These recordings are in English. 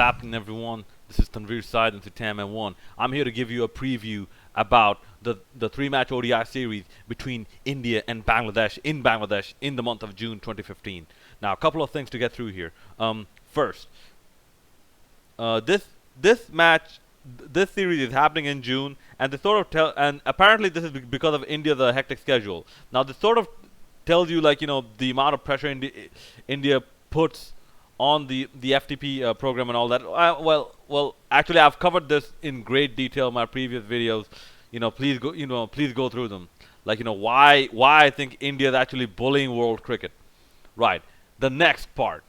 happening, everyone? This is Tanveer Syed and Sitam M1. I'm here to give you a preview about the three-match ODI series between India and Bangladesh in the month of June 2015. Now, a couple of things to get through here. First, this match, this series is happening in June, and this sort of and apparently this is because of India's hectic schedule. Now, this sort of tells you, like, the amount of pressure India puts on the FTP program and all that. Well, actually, I've covered this in great detail in my previous videos. Please go through them. Like, why I think India is actually bullying world cricket. Right. The next part.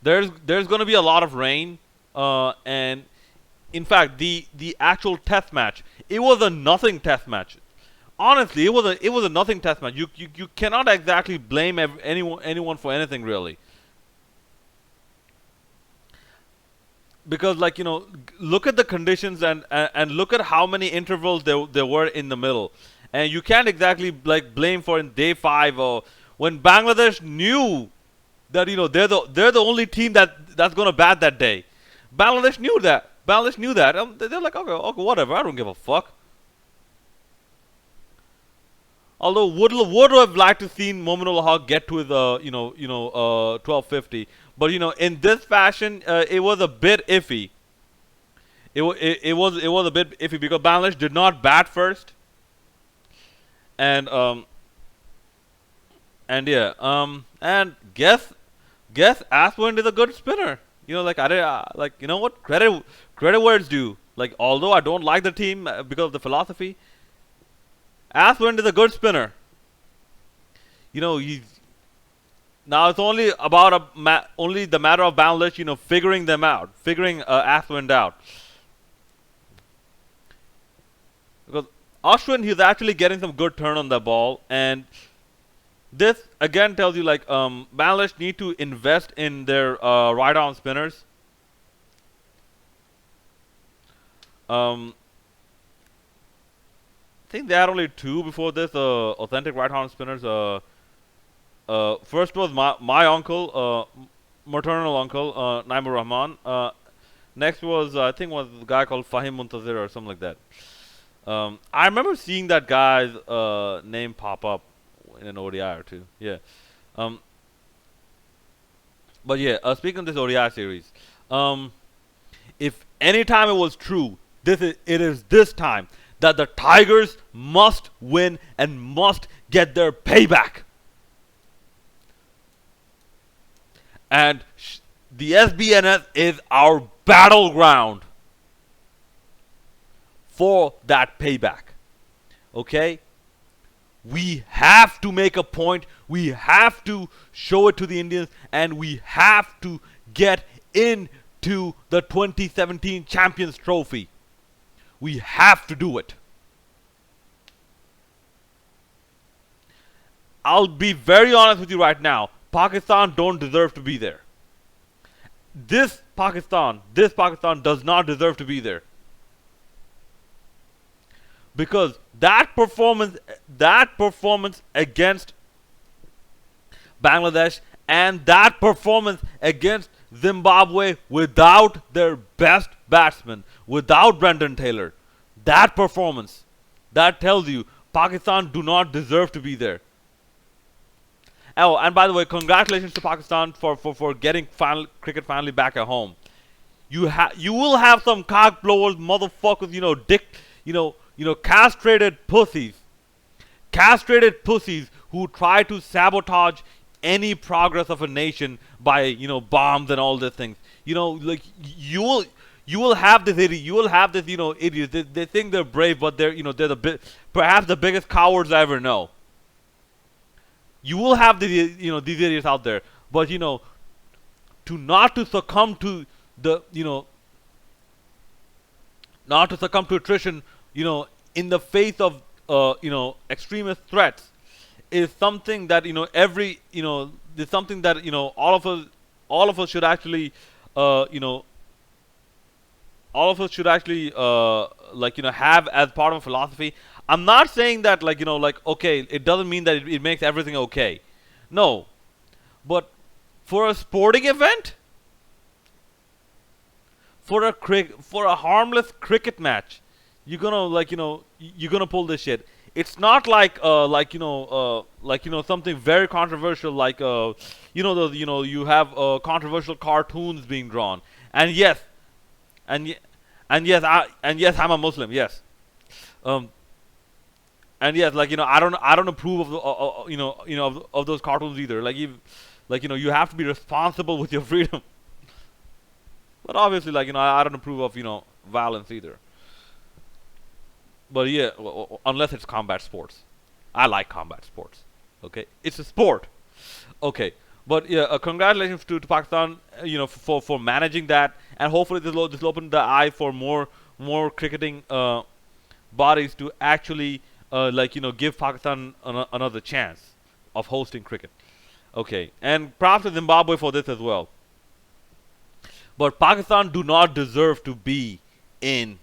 There's going to be a lot of rain, and in fact, the actual test match, it was a nothing test match. Honestly, it was a nothing test match. You cannot exactly blame anyone for anything, really. Because, like, look at the conditions and look at how many intervals there were in the middle, and you can't exactly, like, blame for in day 5 or when Bangladesh knew that they're the only team that's gonna bat that day. Bangladesh knew that. They're like, okay, whatever. I don't give a fuck. Although would have liked to seen Mominul Haq get to his 1250, but in this fashion, it was a bit iffy. It was a bit iffy because Bangladesh did not bat first, and guess Aswin is a good spinner. What credit where it's due. Like, although I don't like the team because of the philosophy, Aswin is a good spinner. He's now it's only about only the matter of Bangladesh, figuring Aswin out. Because Ashwin, he's actually getting some good turn on the ball, and this again tells you, like, Bangladesh need to invest in their right arm spinners. I think they had only 2 before this authentic right arm spinners. First was my uncle, maternal uncle, Naimur Rahman. Next was I think was a guy called Fahim Muntazir or something like that. I remember seeing that guy's name pop up in an ODI or two. Yeah. But yeah, speaking of this ODI series, if any time it was true, it is this time that the Tigers must win and must get their payback. And the SBNS is our battleground for that payback. Okay? We have to make a point. We have to show it to the Indians, and we have to get into the 2017 Champions Trophy. We have to do it. I'll be very honest with you right now. Pakistan don't deserve to be there. This Pakistan does not deserve to be there. Because that performance against Bangladesh and that performance against Zimbabwe without their best batsman, without Brendan Taylor, that performance, that tells you Pakistan do not deserve to be there. Oh, and by the way, congratulations to Pakistan for getting cricket finally back at home. You will have some cock blowers, motherfuckers, castrated pussies who try to sabotage any progress of a nation by bombs and all these things. Like, you will have this idiots. They think they're brave, but they're perhaps the biggest cowards I ever know. You will have these idiots out there, but not to succumb to attrition, in the face of extremist threats, is something that is something that all of us should actually have as part of a philosophy. I'm not saying that okay, it doesn't mean that it makes everything okay. No. But for a sporting event, for a harmless cricket match, you're gonna you're gonna pull this shit. It's not something very controversial like you have controversial cartoons being drawn. And yes, and ye- and yes, I'm a Muslim. Yes. Um, and yes, I don't approve of the of those cartoons either. You have to be responsible with your freedom. But obviously, I don't approve of violence either. But yeah, unless it's combat sports, I like combat sports. Okay, it's a sport. Okay, but yeah, congratulations to Pakistan, for managing that, and hopefully this will open the eye for more cricketing bodies to actually give Pakistan another chance of hosting cricket. Okay, and props to Zimbabwe for this as well. But Pakistan do not deserve to be in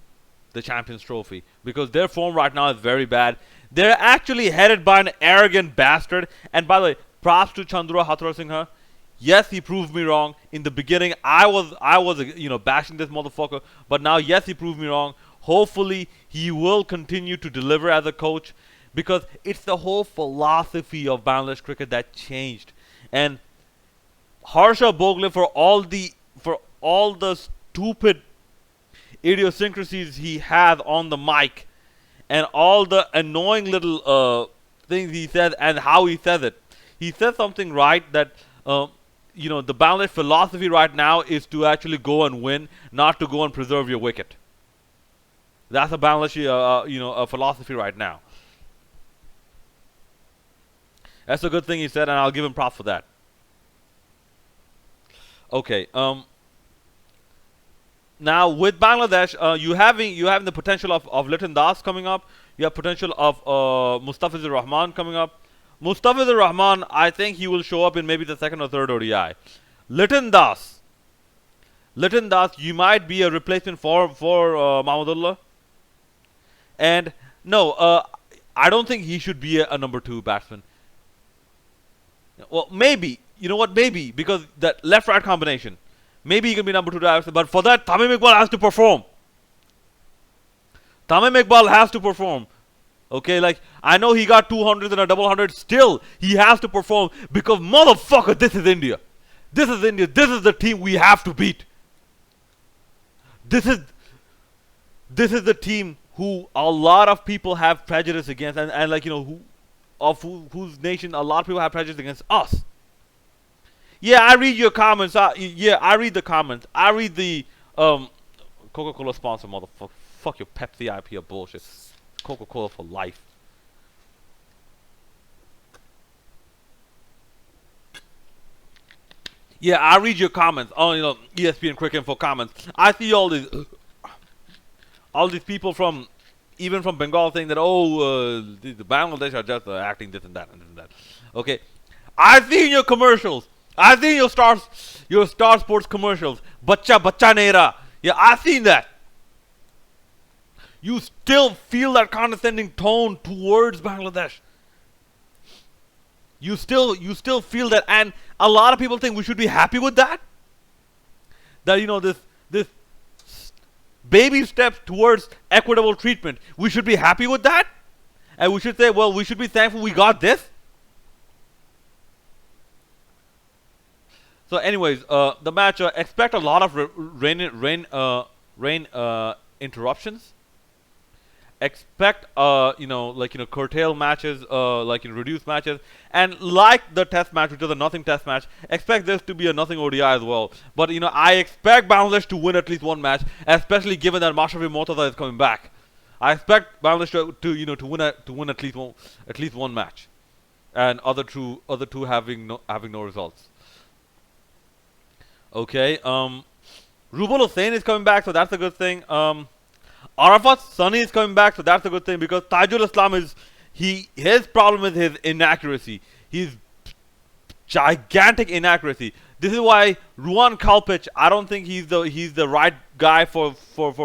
the Champions Trophy because their form right now is very bad. They're actually headed by an arrogant bastard. And by the way, props to Chandra Hathra. Yes, he proved me wrong. In the beginning, I was bashing this motherfucker, but now yes, he proved me wrong. Hopefully, he will continue to deliver as a coach because it's the whole philosophy of Bangladesh cricket that changed. And Harsha Bogle, for all the stupid idiosyncrasies he has on the mic and all the annoying little things he says and how he says it. He says something right that the Bangladesh philosophy right now is to actually go and win, not to go and preserve your wicket. That's a Bangladeshi a philosophy right now. That's a good thing he said, and I'll give him props for that. Okay. Now with Bangladesh, you having the potential of Liton Das coming up. You have potential of Mustafizur Rahman coming up. Mustafizur Rahman, I think he will show up in maybe the second or third ODI. Liton Das, you might be a replacement for Mahmudullah. And no, I don't think he should be a number 2 batsman. Well, maybe, you know what? Maybe because that left-right combination. Maybe he can be number 2 batsman, but for that, Tamim Iqbal has to perform. Tamim Iqbal has to perform. Okay, I know he got 200s and a double hundred. Still, he has to perform because motherfucker, this is India. This is India. This is the team we have to beat. This is the team who a lot of people have prejudice against, and whose nation a lot of people have prejudice against us. Yeah, I read your comments. Yeah, I read the comments. I read the Coca-Cola sponsor, motherfucker. Fuck your Pepsi IPA bullshit. Coca-Cola for life. Yeah, I read your comments on ESPN Cricket Info comments. I see all these people from even from Bengal saying that the Bangladesh are just acting this and that and this and that. Okay, I've seen your commercials. I've seen your Star Sports commercials. Bacha Nera. Yeah, I've seen that. You still feel that condescending tone towards Bangladesh. You still feel that, and a lot of people think we should be happy with that. That this baby steps towards equitable treatment. We should be happy with that, and we should say, well, we should be thankful we got this. So, anyways, the match expect a lot of rain interruptions. Expect curtail matches, reduced matches, and like the test match, which is a nothing test match, expect this to be a nothing ODI as well. But I expect Bangladesh to win at least one match, especially given that Mashrafi Mortaza is coming back. I expect Bangladesh to win at least one match, and other two having no results. Okay, Rubal Hussain is coming back, so that's a good thing. Arafat Sunny is coming back, so that's a good thing because Tajul Islam his problem is his inaccuracy. He's gigantic inaccuracy. This is why Ruan Kalpich, I don't think he's the right guy for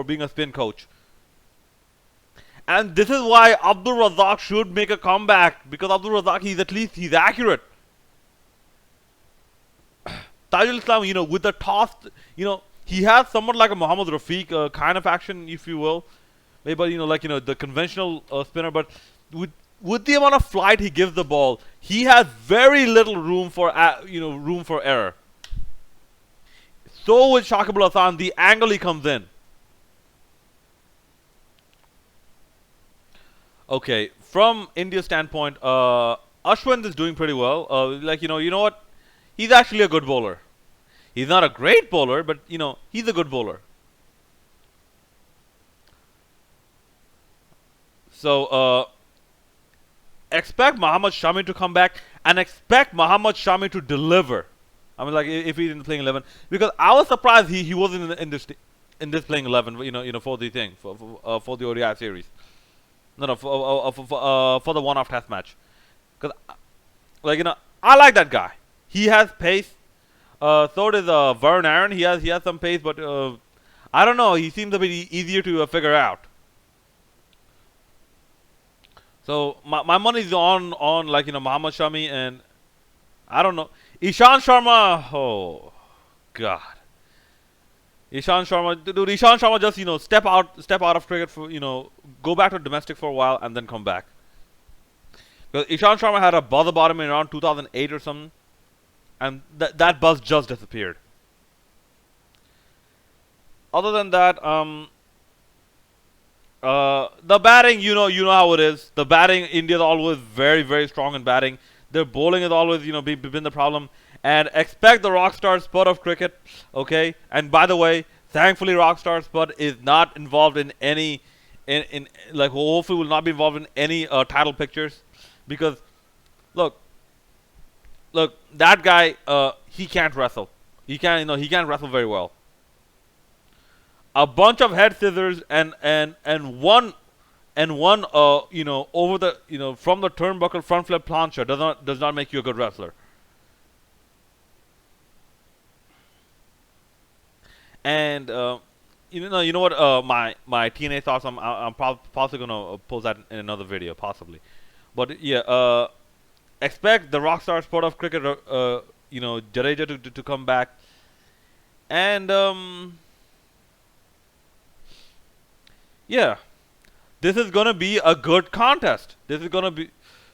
being a spin coach. And this is why Abdul Razak should make a comeback because Abdul Razak he's accurate. Tajul Islam, with the toss, he has somewhat like a Muhammad Rafiq kind of action, if you will. Maybe like the conventional spinner, but with with the amount of flight he gives the ball, he has very little room for room for error. So with Shakib Al Hasan, the angle he comes in. Okay, from India's standpoint, Ashwin is doing pretty well. You know what? He's actually a good bowler. He's not a great bowler, but he's a good bowler. So expect Muhammad Shami to come back and expect Muhammad Shami to deliver. I mean, like if he's in the playing 11, because I was surprised he wasn't in this playing 11. For the thing for the ODI series. No, for the one-off test match. Because I like that guy. He has pace. So does Vern Aaron. He has some pace, but I don't know. He seems a bit easier to figure out. So my money's on Muhammad Shami, and I don't know Ishan Sharma. Oh God, Ishan Sharma, dude. Ishan Sharma just step out of cricket for go back to domestic for a while and then come back. Because Ishan Sharma had a buzzer bottom in around 2008 or something, and that buzz just disappeared. Other than that, the batting, you know how it is. The batting, India's always very, very strong in batting. Their bowling has always, been the problem. And expect the Rockstar Spud of cricket, okay? And by the way, thankfully, Rockstar Spud is not involved in any, hopefully will not be involved in any title pictures, because, look, that guy, he can't wrestle. He can't wrestle very well. A bunch of head scissors and one over the from the turnbuckle front flip plancha does not make you a good wrestler. And you know what my TNA thoughts, I'm possibly gonna post that in another video possibly, but yeah, expect the Rockstar Sport of cricket Jadeja to come back, and yeah, this is gonna be a good contest. This is gonna be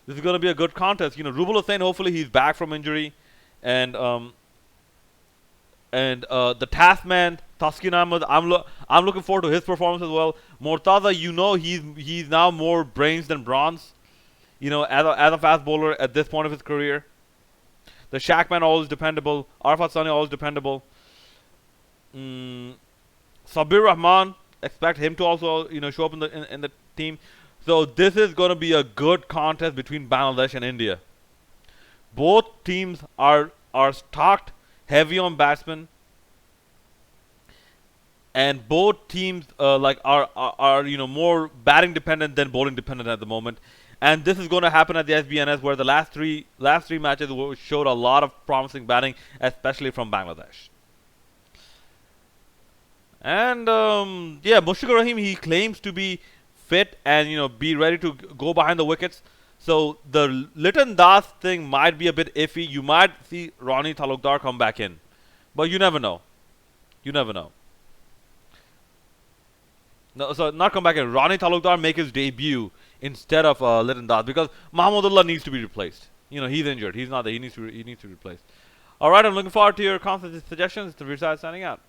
a good contest. Rubal Hussain, hopefully he's back from injury, and the Taskman Taskin Ahmed, I'm looking forward to his performance as well. Mortaza, he's now more brains than bronze. As a fast bowler at this point of his career. The Shackman always dependable. Arfat Sani always dependable. Sabir Rahman, expect him to also show up in the team. So this is going to be a good contest between Bangladesh and India. Both teams are stocked heavy on batsmen, and both teams are more batting dependent than bowling dependent at the moment. And this is going to happen at the SBNS, where the last three matches showed a lot of promising batting, especially from Bangladesh. And yeah, Mushfiqur Rahim, he claims to be fit and be ready to go behind the wickets. So the Liton Das thing might be a bit iffy. You might see Ronnie Talukdar come back in, but you never know. You never know. No, so not come back in. Ronnie Talukdar make his debut instead of Liton Das, because Mahmudullah needs to be replaced. He's injured. He's not there. He needs to be replaced. All right, I'm looking forward to your content suggestions. It's the Veer Side signing out.